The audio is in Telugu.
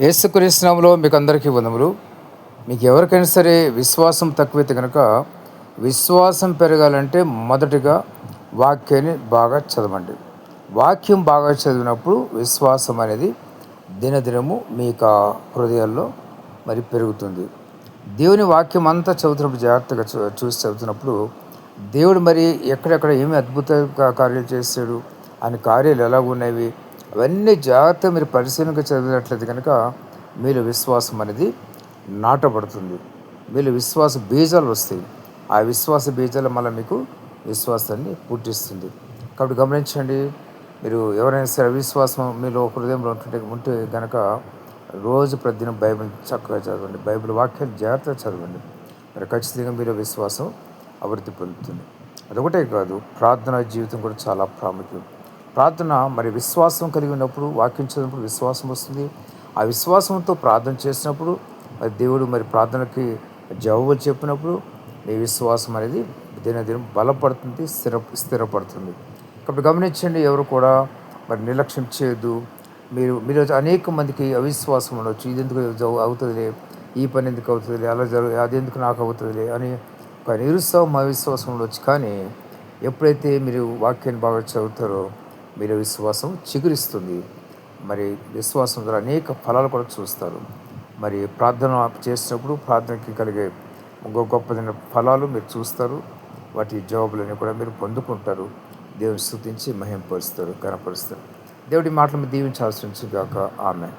యేసుక్రీస్తు నామములో మీకు అందరికీ వందములు. మీకు ఎవరికైనా సరే విశ్వాసం తక్కువైతే కనుక విశ్వాసం పెరగాలంటే మొదటిగా వాక్యాన్ని బాగా చదవండి. వాక్యం బాగా చదివినప్పుడు విశ్వాసం అనేది దినదినము మీ యొక్క హృదయాల్లో మరి పెరుగుతుంది. దేవుని వాక్యం అంతా చదువుతున్నప్పుడు జాగ్రత్తగా చూసి చదువుతున్నప్పుడు దేవుడు మరి ఎక్కడెక్కడ ఏమి అద్భుత కార్యాలు చేశాడు, ఆయన కార్యాలు ఎలా ఉన్నవి, అవన్నీ జాగ్రత్తగా మీరు పరిశీలనగా చదివినట్లయితే కనుక మీలో విశ్వాసం అనేది నాటబడుతుంది. మీలో విశ్వాస బీజాలు వస్తాయి. ఆ విశ్వాస బీజాలు మళ్ళీ మీకు విశ్వాసాన్ని పుట్టిస్తుంది. కాబట్టి గమనించండి, మీరు ఎవరైనా సరే అవిశ్వాసం మీలో హృదయంలో ఉంటే కనుక రోజు ప్రతిదినం బైబిల్ చక్కగా చదవండి. బైబిల్ వాక్యాలు జాగ్రత్తగా చదవండి. మరి ఖచ్చితంగా మీలో విశ్వాసం అభివృద్ధి పొందుతుంది. అదొకటే కాదు, ప్రార్థనా జీవితం కూడా చాలా ప్రాముఖ్యం. ప్రార్థన మరి విశ్వాసం కలిగి ఉన్నప్పుడు, వాక్యం చదివినప్పుడు విశ్వాసం వస్తుంది. ఆ విశ్వాసంతో ప్రార్థన చేసినప్పుడు మరి దేవుడు మరి ప్రార్థనకి జవాబులు చెప్పినప్పుడు మీ విశ్వాసం అనేది దినదినం బలపడుతుంది, స్థిరపడుతుంది. కాబట్టి గమనించండి, ఎవరు కూడా మరి నిర్లక్ష్యం చేయొద్దు. మీరు అనేక మందికి అవిశ్వాసం ఉండవచ్చు. ఇది ఎందుకు అవుతుందిలే, ఈ పని ఎందుకు అవుతుందిలే, అలా అది ఎందుకు నాకు అవుతుందిలే అని ఒక నిరుత్సాహం అవిశ్వాసం ఉండవచ్చు. కానీ ఎప్పుడైతే మీరు వాక్యాన్ని బాగా చదువుతారో మీరు విశ్వాసం చిగురిస్తుంది. మరి విశ్వాసం ద్వారా అనేక ఫలాలు కూడా చూస్తారు. మరి ప్రార్థన చేసినప్పుడు ప్రార్థనకి కలిగే గొప్పదైన ఫలాలు మీరు చూస్తారు. వాటి జవాబులన్నీ కూడా మీరు పొందుకుంటారు. దేవుని స్తుతించి మహింపరుస్తారు, ఘనపరుస్తారు. దేవుడి మాటలు మీరు దీవించాల్సి గాక. ఆమెన్.